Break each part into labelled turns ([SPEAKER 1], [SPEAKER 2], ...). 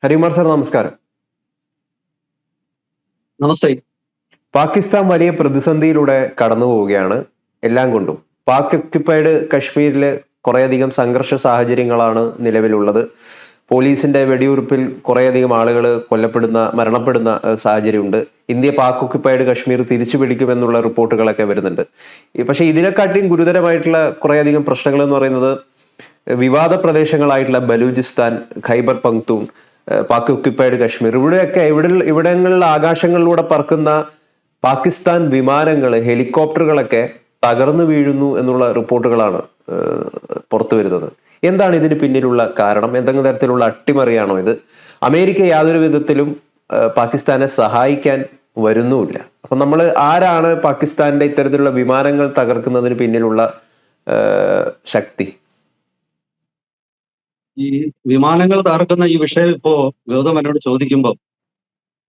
[SPEAKER 1] Harikumar sir നമസ്കാരം.
[SPEAKER 2] നമസ്തേ.
[SPEAKER 1] പാകിസ്ഥാൻ വലിയ പ്രതിസന്ധിയിലൂടെ കടന്നു പോവുകയാണ് എല്ലാം കൊണ്ടും. പാക് ഒക്യുപ്പൈഡ് കശ്മീരില് കുറേയധികം സംഘർഷ സാഹചര്യങ്ങളാണ് നിലവിലുള്ളത്. പോലീസിന്റെ വെടിയുതിർപ്പിൽ കുറേയധികം ആളുകൾ മരണപ്പെടുന്ന സാഹചര്യമുണ്ട്. ഇന്ത്യ പാക് ഒക്യുപ്പൈഡ് കശ്മീർ തിരിച്ചു പിടിക്കുമെന്നുള്ള റിപ്പോർട്ടുകളൊക്കെ വരുന്നുണ്ട്. പക്ഷേ ഇതിനെക്കാട്ടിയും ഗുരുതരമായിട്ടുള്ള കുറേയധികം പ്രശ്നങ്ങൾ എന്ന് പറയുന്നത് വിവാദ പ്രദേശങ്ങളായിട്ടുള്ള ബലൂചിസ്ഥാൻ, ഖൈബർ പങ്ക്തൂൺ, പാക് ഒക്യുപ്പൈഡ് കശ്മീർ, ഇവിടങ്ങളിൽ ആകാശങ്ങളിലൂടെ പറക്കുന്ന പാകിസ്ഥാൻ വിമാനങ്ങൾ, ഹെലികോപ്റ്ററുകളൊക്കെ തകർന്നു വീഴുന്നു എന്നുള്ള റിപ്പോർട്ടുകളാണ് പുറത്തു വരുന്നത്. എന്താണ് ഇതിന് പിന്നിലുള്ള കാരണം? എന്തെങ്കിലും തരത്തിലുള്ള അട്ടിമറിയാണോ ഇത്? അമേരിക്ക യാതൊരു വിധത്തിലും പാകിസ്ഥാനെ സഹായിക്കാൻ വരുന്നുമില്ല. അപ്പൊ നമ്മൾ ആരാണ് പാകിസ്ഥാന്റെ ഇത്തരത്തിലുള്ള വിമാനങ്ങൾ തകർക്കുന്നതിന് പിന്നിലുള്ള ശക്തി?
[SPEAKER 2] ഈ വിമാനങ്ങൾ തകർക്കുന്ന ഈ വിഷയം ഇപ്പോ ഗൗതം എന്നോട് ചോദിക്കുമ്പോൾ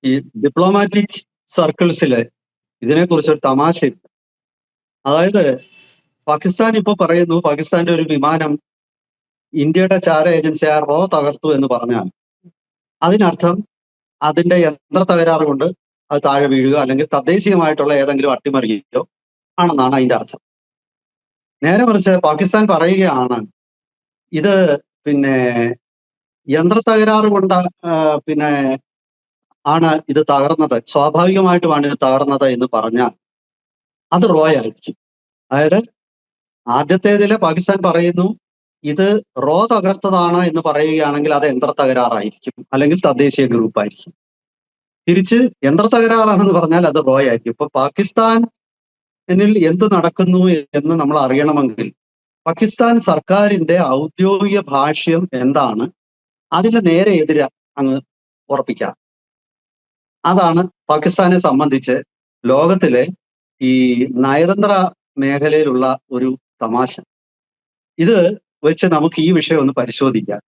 [SPEAKER 2] ഈ ഡിപ്ലോമാറ്റിക് സർക്കിൾസില് ഇതിനെക്കുറിച്ച് ഒരു തമാശയുണ്ട്. അതായത് പാകിസ്ഥാൻ ഇപ്പോ പറയുന്നു പാകിസ്ഥാന്റെ ഒരു വിമാനം ഇന്ത്യയുടെ ചാര ഏജൻസിയായ റോ തകർത്തു എന്ന് പറഞ്ഞാൽ അതിനർത്ഥം അതിന്റെ യന്ത്ര തകരാറ് കൊണ്ട് അത് താഴെ വീഴുക അല്ലെങ്കിൽ തദ്ദേശീയമായിട്ടുള്ള ഏതെങ്കിലും അട്ടിമറിയോ ആണെന്നാണ് അതിന്റെ അർത്ഥം. നേരെ മറിച്ച് പാകിസ്ഥാൻ പറയുകയാണ് ഇത് പിന്നെ യന്ത്ര തകരാറ് കൊണ്ട് പിന്നെ ആണ് ഇത് തകർന്നത്, സ്വാഭാവികമായിട്ടുമാണ് ഇത് തകർന്നത് എന്ന് പറഞ്ഞാൽ അത് റോ ആയിരിക്കും. അതായത് ആദ്യത്തേതില് പാകിസ്ഥാൻ പറയുന്നു ഇത് റോ തകർത്തതാണ് എന്ന് പറയുകയാണെങ്കിൽ അത് യന്ത്ര തകരാറായിരിക്കും അല്ലെങ്കിൽ തദ്ദേശീയ ഗ്രൂപ്പ് ആയിരിക്കും. തിരിച്ച് യന്ത്ര തകരാറാണെന്ന് പറഞ്ഞാൽ അത് റോ ആയിരിക്കും. ഇപ്പൊ പാകിസ്ഥാനിൽ എന്ത് നടക്കുന്നു എന്ന് നമ്മൾ അറിയണമെങ്കിൽ പാകിസ്ഥാൻ സർക്കാരിന്റെ ഔദ്യോഗിക ഭാഷ്യം എന്താണ് അതിന്റെ നേരെ എതിരെ അങ്ങ് ഉറപ്പിക്കാം. അതാണ് പാകിസ്ഥാനെ സംബന്ധിച്ച് ലോകത്തിലെ ഈ നയതന്ത്ര മേഖലയിലുള്ള ഒരു തമാശ. ഇത് വെച്ച് നമുക്ക് ഈ വിഷയം ഒന്ന് പരിശോധിക്കാം.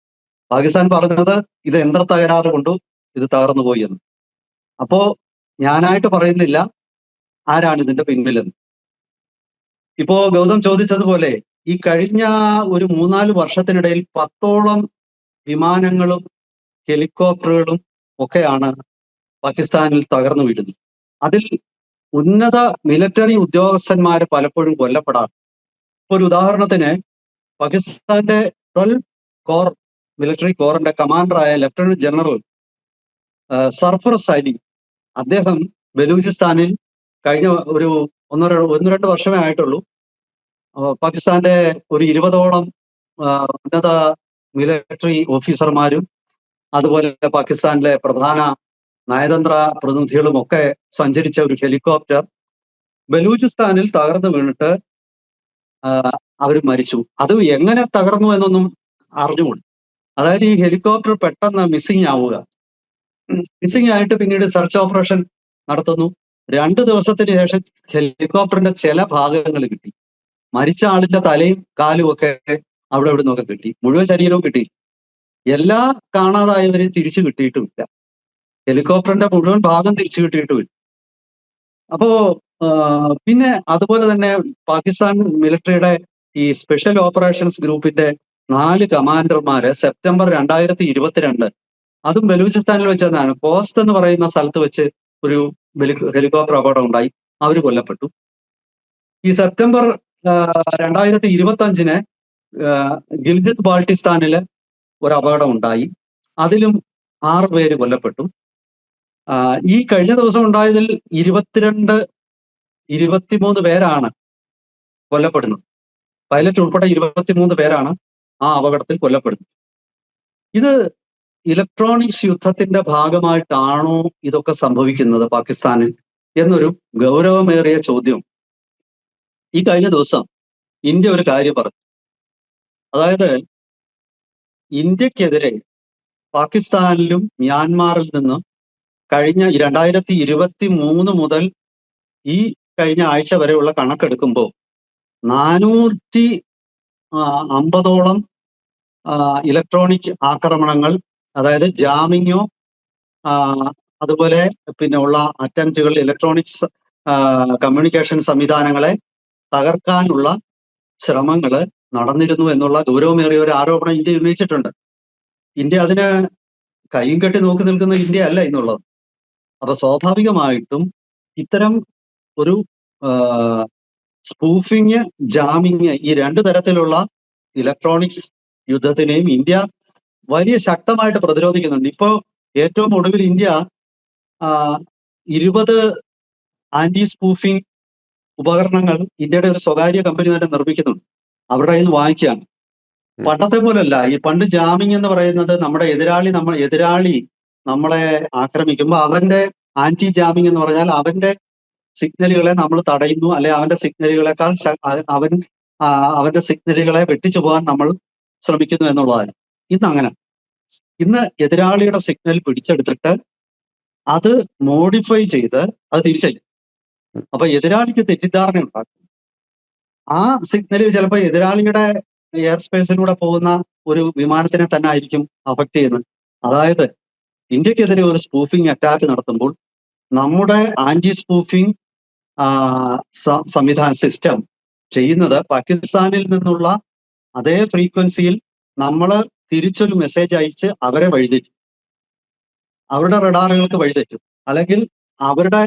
[SPEAKER 2] പാകിസ്ഥാൻ പറഞ്ഞത് ഇത് യന്ത്ര തകരാറ് കൊണ്ടു ഇത് തകർന്നു പോയി എന്ന്. അപ്പോ ഞാനായിട്ട് പറയുന്നില്ല ആരാണ് ഇതിന്റെ പിന്നിലെന്ന്. ഇപ്പോ ഗൗതം ചോദിച്ചതുപോലെ ഈ കഴിഞ്ഞ ഒരു 3-4 വർഷത്തിനിടയിൽ 10ഓളം വിമാനങ്ങളും ഹെലികോപ്റ്ററുകളും ഒക്കെയാണ് പാകിസ്ഥാനിൽ തകർന്നു വീഴുന്നത്. അതിൽ ഉന്നത മിലിറ്ററി ഉദ്യോഗസ്ഥന്മാർ പലപ്പോഴും കൊല്ലപ്പെടാറ്. ഒരു ഉദാഹരണത്തിന് പാകിസ്ഥാന്റെ 12 കോർ മിലിറ്ററി കോറിന്റെ കമാൻഡറായ ലഫ്റ്റനന്റ് ജനറൽ സർഫറസ് അലി, അദ്ദേഹം ബലൂചിസ്ഥാനിൽ കഴിഞ്ഞ ഒരു 1-2 വർഷമേ ആയിട്ടുള്ളൂ പാകിസ്ഥാന്റെ ഒരു 20ഓളം ഉന്നത മിലിറ്ററി ഓഫീസർമാരും അതുപോലെ പാകിസ്ഥാനിലെ പ്രധാന നയതന്ത്ര പ്രതിനിധികളും ഒക്കെ സഞ്ചരിച്ച ഒരു ഹെലികോപ്റ്റർ ബലൂചിസ്ഥാനിൽ തകർന്നു വീണിട്ട് അവർ മരിച്ചു. അത് എങ്ങനെ തകർന്നു എന്നൊന്നും അറിഞ്ഞുകൂടി. അതായത് ഈ ഹെലികോപ്റ്റർ പെട്ടെന്ന് മിസ്സിംഗ് ആവുക, മിസ്സിംഗ് ആയിട്ട് പിന്നീട് സെർച്ച് ഓപ്പറേഷൻ നടത്തുന്നു. 2 ദിവസത്തിന് ശേഷം ഹെലികോപ്റ്ററിന്റെ ചില ഭാഗങ്ങൾ കിട്ടി. മരിച്ച ആളിന്റെ തലയും കാലും ഒക്കെ അവിടെ ഇവിടെ നിന്നൊക്കെ കിട്ടി. മുഴുവൻ ശരീരവും കിട്ടി. എല്ലാ കാണാതായവരെ തിരിച്ചു കിട്ടിയിട്ടുമില്ല. ഹെലികോപ്റ്ററിന്റെ മുഴുവൻ ഭാഗം തിരിച്ചു കിട്ടിയിട്ടുമില്ല. അപ്പോ പിന്നെ അതുപോലെ തന്നെ പാകിസ്ഥാൻ മിലിറ്ററിയുടെ ഈ സ്പെഷ്യൽ ഓപ്പറേഷൻസ് ഗ്രൂപ്പിന്റെ 4 കമാൻഡർമാര് സെപ്റ്റംബർ 2022 അതും ബലൂചിസ്ഥാനിൽ വെച്ചെന്നാണ് കോസ്റ്റ് എന്ന് പറയുന്ന സ്ഥലത്ത് വെച്ച് ഒരു ഹെലികോപ്റ്റർ അപകടം ഉണ്ടായി. അവർ കൊല്ലപ്പെട്ടു. ഈ സെപ്റ്റംബർ 2025 ഗിൽജിത് ബാൾട്ടിസ്ഥാനില് ഒരു അപകടം ഉണ്ടായി. അതിലും 6 പേര് കൊല്ലപ്പെട്ടു. ഈ കഴിഞ്ഞ ദിവസം ഉണ്ടായതിൽ 23 പേരാണ് കൊല്ലപ്പെടുന്നത്. പൈലറ്റ് ഉൾപ്പെടെ 23 പേരാണ് ആ അപകടത്തിൽ കൊല്ലപ്പെടുന്നത്. ഇത് ഇലക്ട്രോണിക്സ് യുദ്ധത്തിന്റെ ഭാഗമായിട്ടാണോ ഇതൊക്കെ സംഭവിക്കുന്നത് പാകിസ്ഥാനിൽ എന്നൊരു ഗൗരവമേറിയ ചോദ്യം. ഈ കഴിഞ്ഞ ദിവസം ഇന്ത്യ ഒരു കാര്യം പറഞ്ഞു. അതായത് ഇന്ത്യക്കെതിരെ പാകിസ്ഥാനിലും മ്യാൻമാറിൽ നിന്നും കഴിഞ്ഞ 2023 മുതൽ ഈ കഴിഞ്ഞ ആഴ്ച വരെയുള്ള കണക്കെടുക്കുമ്പോൾ 450ഓളം ഇലക്ട്രോണിക് ആക്രമണങ്ങൾ, അതായത് ജാമിങ്ങോ അതുപോലെ പിന്നെ ഉള്ള അറ്റംപ്റ്റുകൾ, ഇലക്ട്രോണിക്സ് കമ്മ്യൂണിക്കേഷൻ സംവിധാനങ്ങളെ തകർക്കാനുള്ള ശ്രമങ്ങൾ നടന്നിരുന്നു എന്നുള്ള ഗൗരവമേറിയ ഒരു ആരോപണം ഇന്ത്യ ഉന്നയിച്ചിട്ടുണ്ട്. ഇന്ത്യ അതിന് കൈയും കെട്ടി നോക്കി നിൽക്കുന്ന ഇന്ത്യ അല്ല ഇന്നുള്ളത്. അപ്പൊ സ്വാഭാവികമായിട്ടും ഇത്തരം ഒരു സ്പൂഫിങ്, ജാമിങ്, ഈ രണ്ട് തരത്തിലുള്ള ഇലക്ട്രോണിക്സ് യുദ്ധത്തിനെയും ഇന്ത്യ വലിയ ശക്തമായിട്ട് പ്രതിരോധിക്കുന്നുണ്ട്. ഇപ്പോ ഏറ്റവും ഒടുവിൽ ഇന്ത്യ 20 ആന്റി സ്പൂഫിംഗ് ഉപകരണങ്ങൾ ഇന്ത്യയുടെ ഒരു സ്വകാര്യ കമ്പനി തന്നെ നിർമ്മിക്കുന്നുണ്ട്. അവരുടെ കയ്യിൽ നിന്ന് വാങ്ങിക്കുകയാണ്. പണ്ടത്തെ പോലല്ല. ഈ പണ്ട് ജാമിങ് എന്ന് പറയുന്നത് നമ്മുടെ എതിരാളി നമ്മളെ ആക്രമിക്കുമ്പോൾ അവന്റെ ആന്റി ജാമിങ് എന്ന് പറഞ്ഞാൽ അവന്റെ സിഗ്നലുകളെ നമ്മൾ തടയുന്നു, അല്ലെ അവന്റെ സിഗ്നലുകളെക്കാൾ അവന്റെ സിഗ്നലുകളെ വെട്ടിച്ചു പോകാൻ നമ്മൾ ശ്രമിക്കുന്നു എന്നുള്ളതാണ്. ഇന്ന് അങ്ങനെ. ഇന്ന് എതിരാളിയുടെ സിഗ്നൽ പിടിച്ചെടുത്തിട്ട് അത് മോഡിഫൈ ചെയ്ത് അത് തിരിച്ചയക്കും. അപ്പൊ എതിരാളിക്ക് തെറ്റിദ്ധാരണ ഉണ്ടാക്കും. ആ സിഗ്നലിൽ ചിലപ്പോൾ എതിരാളിയുടെ എയർ സ്പേസിലൂടെ പോകുന്ന ഒരു വിമാനത്തിനെ തന്നെ ആയിരിക്കും അഫക്ട് ചെയ്യുന്നത്. അതായത് ഇന്ത്യക്കെതിരെ ഒരു സ്പൂഫിംഗ് അറ്റാക്ക് നടത്തുമ്പോൾ നമ്മുടെ ആന്റി സ്പൂഫിംഗ് സംവിധാന സിസ്റ്റം ചെയ്യുന്നത് പാകിസ്ഥാനിൽ നിന്നുള്ള അതേ ഫ്രീക്വൻസിയിൽ നമ്മൾ തിരിച്ചൊരു മെസ്സേജ് അയച്ച് അവരെ വഴിതെറ്റും, അവരുടെ റഡാറുകൾക്ക് വഴിതെറ്റും, അല്ലെങ്കിൽ അവരുടെ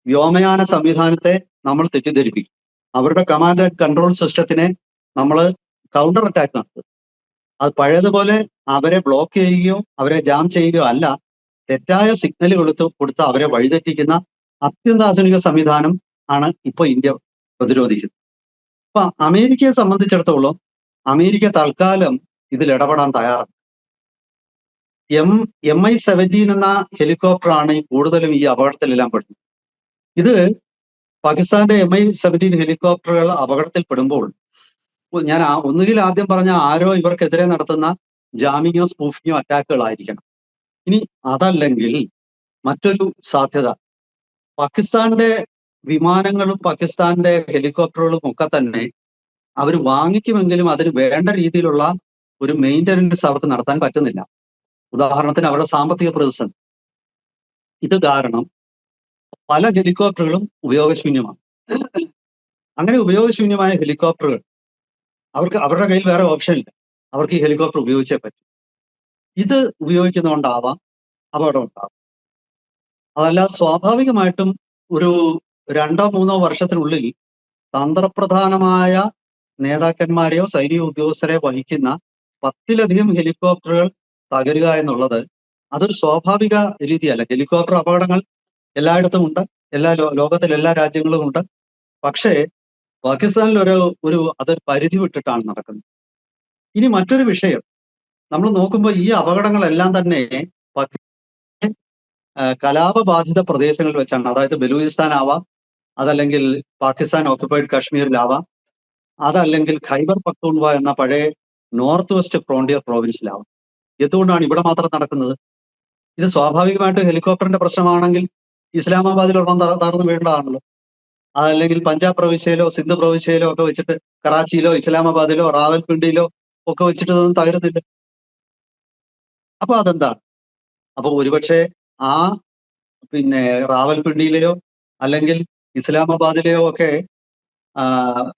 [SPEAKER 2] വ്യോമയാന സംവിധാനത്തെ നമ്മൾ തെറ്റിദ്ധരിപ്പിക്കും, അവരുടെ കമാൻഡ് ആൻഡ് കൺട്രോൾ സിസ്റ്റത്തിനെ നമ്മൾ കൗണ്ടർ അറ്റാക്ക് നടത്തും. അത് പഴയതുപോലെ അവരെ ബ്ലോക്ക് ചെയ്യുകയോ അവരെ ജാം ചെയ്യുകയോ അല്ല, തെറ്റായ സിഗ്നൽ കൊടുത്ത് അവരെ വഴിതെറ്റിക്കുന്ന അത്യന്താധുനിക സംവിധാനം ആണ് ഇപ്പോൾ ഇന്ത്യ പ്രതിരോധിക്കുന്നത്. അപ്പൊ അമേരിക്കയെ സംബന്ധിച്ചിടത്തോളം അമേരിക്ക തൽക്കാലം ഇതിൽ ഇടപെടാൻ തയ്യാറാണ്. MI-17 എന്ന ഹെലികോപ്റ്ററാണ് കൂടുതലും ഈ അപകടത്തിലെല്ലാം പെടുന്നത്. ഇത് പാകിസ്ഥാന്റെ MI-17 ഹെലികോപ്റ്ററുകൾ അപകടത്തിൽപ്പെടുമ്പോൾ ഞാൻ ഒന്നുകിൽ ആദ്യം പറഞ്ഞ ആരോ ഇവർക്കെതിരെ നടത്തുന്ന ജാമിങ്ങോ സ്പൂഫിങ്ങോ അറ്റാക്കുകളായിരിക്കണം. ഇനി അതല്ലെങ്കിൽ മറ്റൊരു സാധ്യത, പാകിസ്ഥാന്റെ വിമാനങ്ങളും പാകിസ്ഥാന്റെ ഹെലികോപ്റ്ററുകളും ഒക്കെ തന്നെ അവർ വാങ്ങിക്കുമെങ്കിലും അതിന് വേണ്ട രീതിയിലുള്ള ഒരു മെയിൻ്റനൻസ് അവർക്ക് നടത്താൻ പറ്റുന്നില്ല. ഉദാഹരണത്തിന് അവരുടെ സാമ്പത്തിക പ്രതിസന്ധി. ഇത് കാരണം പല ഹെലികോപ്റ്ററുകളും ഉപയോഗശൂന്യമാണ്. അങ്ങനെ ഉപയോഗശൂന്യമായ ഹെലികോപ്റ്ററുകൾ അവരുടെ കയ്യിൽ വേറെ ഓപ്ഷൻ ഇല്ല, അവർക്ക് ഈ ഹെലികോപ്റ്റർ ഉപയോഗിച്ചേ പറ്റും. ഇത് ഉപയോഗിക്കുന്നതുകൊണ്ടാവാം അപകടം ഉണ്ടാവും. അതല്ല, സ്വാഭാവികമായിട്ടും ഒരു 2-3 വർഷത്തിനുള്ളിൽ തന്ത്രപ്രധാനമായ നേതാക്കന്മാരെയോ സൈനിക ഉദ്യോഗസ്ഥരെയോ വഹിക്കുന്ന 10-ലധികം ഹെലികോപ്റ്ററുകൾ തകരുക എന്നുള്ളത് അതൊരു സ്വാഭാവിക രീതിയല്ല. ഹെലികോപ്റ്റർ അപകടങ്ങൾ എല്ലായിടത്തും ഉണ്ട്, ലോകത്തിലെ എല്ലാ രാജ്യങ്ങളും ഉണ്ട്. പക്ഷേ പാകിസ്ഥാനിൽ അതൊരു പരിധി വിട്ടിട്ടാണ് നടക്കുന്നത്. ഇനി മറ്റൊരു വിഷയം നമ്മൾ നോക്കുമ്പോൾ ഈ അപകടങ്ങളെല്ലാം തന്നെ കലാപബാധിത പ്രദേശങ്ങളിൽ വെച്ചാണ്. അതായത് ബലൂചിസ്ഥാൻ ആവാം, അതല്ലെങ്കിൽ പാകിസ്ഥാൻ ഓക്കുപൈഡ് കാശ്മീരിലാവാം, അതല്ലെങ്കിൽ ഖൈബർ പക്തൂൺവ എന്ന പഴയ നോർത്ത് വെസ്റ്റ് ഫ്രോണ്ടിയർ പ്രോവിൻസിലാവാം. എന്തുകൊണ്ടാണ് ഇവിടെ മാത്രം നടക്കുന്നത്? ഇത് സ്വാഭാവികമായിട്ട് ഹെലികോപ്റ്ററിന്റെ പ്രശ്നമാണെങ്കിൽ ഇസ്ലാമാബാദിൽ ഒരെണ്ണം തകർന്നു വീഴേണ്ടതാണല്ലോ. അതല്ലെങ്കിൽ പഞ്ചാബ് പ്രവിശ്യയിലോ സിന്ധ് പ്രവിശ്യയിലോ ഒക്കെ വെച്ചിട്ട് കറാച്ചിയിലോ ഇസ്ലാമാബാദിലോ റാവൽപിണ്ടിയിലോ ഒക്കെ വെച്ചിട്ട് ഇതൊന്നും തകരുന്നില്ല. അപ്പൊ അതെന്താണ്? അപ്പൊ ഒരുപക്ഷെ ആ റാവൽപിണ്ടിയിലെയോ അല്ലെങ്കിൽ ഇസ്ലാമാബാദിലെയോ ഒക്കെ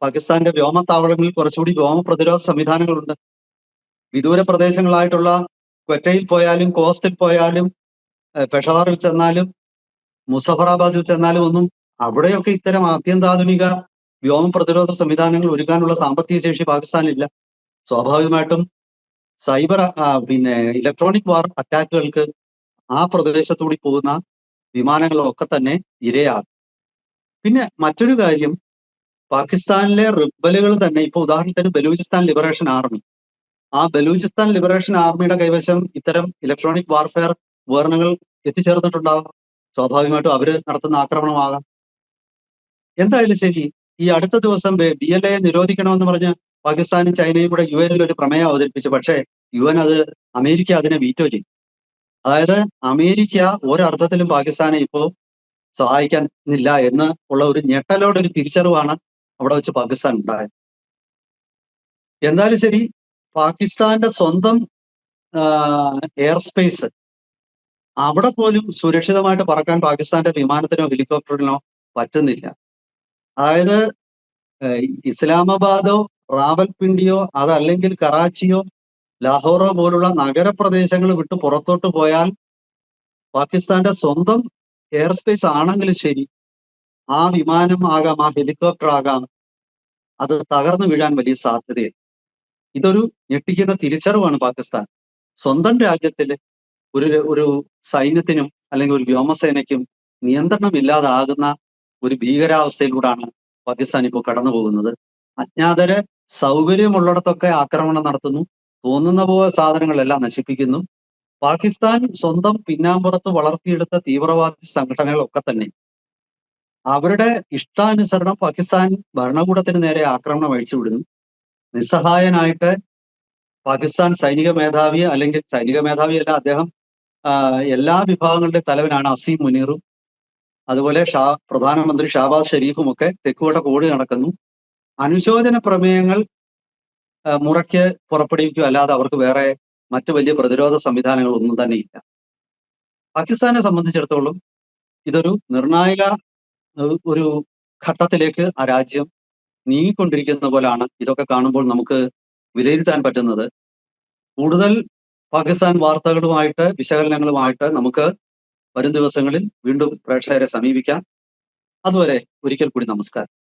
[SPEAKER 2] പാകിസ്ഥാന്റെ വ്യോമത്താവളങ്ങളിൽ കുറച്ചുകൂടി വ്യോമ പ്രതിരോധ സംവിധാനങ്ങളുണ്ട്. വിദൂര പ്രദേശങ്ങളായിട്ടുള്ള ക്വറ്റയിൽ പോയാലും കോസ്റ്റിൽ പോയാലും പെഷവാറിൽ ചെന്നാലും മുസഫറാബാദിൽ ചെന്നാലും ഒന്നും അവിടെയൊക്കെ ഇത്തരം അത്യന്താധുനിക വ്യോമ പ്രതിരോധ സംവിധാനങ്ങൾ ഒരുക്കാനുള്ള സാമ്പത്തിക ശേഷി പാകിസ്ഥാനിലില്ല. സ്വാഭാവികമായിട്ടും സൈബർ ഇലക്ട്രോണിക് വാർ അറ്റാക്കുകൾക്ക് ആ പ്രദേശത്തുകൂടി പോകുന്ന വിമാനങ്ങളൊക്കെ തന്നെ ഇരയാകും. പിന്നെ മറ്റൊരു കാര്യം, പാകിസ്ഥാനിലെ റിബലുകൾ തന്നെ ഇപ്പൊ ഉദാഹരണത്തിന് ബലൂചിസ്ഥാൻ ലിബറേഷൻ ആർമി, ആ ബലൂചിസ്ഥാൻ ലിബറേഷൻ ആർമിയുടെ കൈവശം ഇത്തരം ഇലക്ട്രോണിക് വാർഫെയർ ഉപകരണങ്ങൾ എത്തിച്ചേർന്നിട്ടുണ്ടാകും. സ്വാഭാവികമായിട്ടും അവര് നടത്തുന്ന ആക്രമണമാകാം. എന്തായാലും ശരി, ഈ അടുത്ത ദിവസം BLA നിരോധിക്കണമെന്ന് പറഞ്ഞ് പാകിസ്ഥാനും ചൈനയും കൂടെ UN ഒരു പ്രമേയം അവതരിപ്പിച്ചു. പക്ഷേ അമേരിക്ക അതിനെ വീറ്റോ ചെയ്തു. അതായത് അമേരിക്ക ഒരർത്ഥത്തിലും പാകിസ്ഥാനെ ഇപ്പോൾ സഹായിക്കുന്നില്ല എന്ന് ഉള്ള ഒരു ഞെട്ടലോടെ ഒരു തിരിച്ചറിവാണ് അവിടെ വെച്ച് പാകിസ്ഥാൻ ഉണ്ടായത്. എന്തായാലും ശരി, പാകിസ്ഥാന്റെ സ്വന്തം എയർ സ്പേസ്, അവിടെ പോലും സുരക്ഷിതമായിട്ട് പറക്കാൻ പാകിസ്ഥാന്റെ വിമാനത്തിനോ ഹെലികോപ്റ്ററിനോ പറ്റുന്നില്ല. അതായത് ഇസ്ലാമാബാദോ റാവൽപിണ്ടിയോ അതല്ലെങ്കിൽ കറാച്ചിയോ ലാഹോറോ പോലുള്ള നഗരപ്രദേശങ്ങൾ വിട്ട് പുറത്തോട്ട് പോയാൽ പാകിസ്ഥാന്റെ സ്വന്തം എയർ സ്പേസ് ആണെങ്കിലും ശരി, ആ വിമാനം ആകാം, ആ ഹെലികോപ്റ്റർ ആകാം, അത് തകർന്നു വീഴാൻ വലിയ സാധ്യതയുണ്ട്. ഇതൊരു ഞെട്ടിക്കുന്ന തിരിച്ചറിവാണ് പാകിസ്ഥാൻ. സ്വന്തം രാജ്യത്തിൽ ഒരു സൈന്യത്തിനും അല്ലെങ്കിൽ ഒരു വ്യോമസേനയ്ക്കും നിയന്ത്രണമില്ലാതാകുന്ന ഒരു ഭീകരാവസ്ഥയിലൂടെയാണ് പാകിസ്ഥാൻ ഇപ്പോൾ കടന്നു പോകുന്നത്. അജ്ഞാതരെ സൗകര്യമുള്ളിടത്തൊക്കെ ആക്രമണം നടത്തുന്നു, തോന്നുന്ന പോലെ സാധനങ്ങളെല്ലാം നശിപ്പിക്കുന്നു. പാകിസ്ഥാൻ സ്വന്തം പിന്നാമ്പുറത്ത് വളർത്തിയെടുത്ത തീവ്രവാദി സംഘടനകളൊക്കെ തന്നെ അവരുടെ ഇഷ്ടാനുസരണം പാകിസ്ഥാൻ ഭരണകൂടത്തിന് നേരെ ആക്രമണം അഴിച്ചുവിടുന്നു. നിസ്സഹായനായിട്ട് പാകിസ്ഥാൻ സൈനിക മേധാവി, അല്ലെങ്കിൽ സൈനിക മേധാവിയല്ല, അദ്ദേഹം എല്ലാ വിഭാഗങ്ങളുടെ തലവനാണ് അസീം മുനീറും, അതുപോലെ പ്രധാനമന്ത്രി ഷാബാസ് ഷെരീഫും ഒക്കെ തെക്കുവടക്ക് ഓടി നടക്കുന്നു. അനുശോചന പ്രമേയങ്ങൾ മുറയ്ക്ക് പുറപ്പെടുവിക്കുക അല്ലാതെ അവർക്ക് വേറെ മറ്റു വലിയ പ്രതിരോധ സംവിധാനങ്ങൾ ഒന്നും തന്നെ ഇല്ല. പാകിസ്ഥാനെ സംബന്ധിച്ചിടത്തോളം ഇതൊരു നിർണായക ഒരു ഘട്ടത്തിലേക്ക് ആ രാജ്യം നീങ്ങിക്കൊണ്ടിരിക്കുന്ന പോലാണ് ഇതൊക്കെ കാണുമ്പോൾ നമുക്ക് വിലയിരുത്താൻ പറ്റുന്നത്. കൂടുതൽ പാകിസ്ഥാൻ വാർത്തകളുമായിട്ട്, വിശകലനങ്ങളുമായിട്ട് നമുക്ക് വരും ദിവസങ്ങളിൽ വീണ്ടും പ്രേക്ഷകരെ സമീപിക്കാം. അതുവരെ ഒരിക്കൽ കൂടി നമസ്കാരം.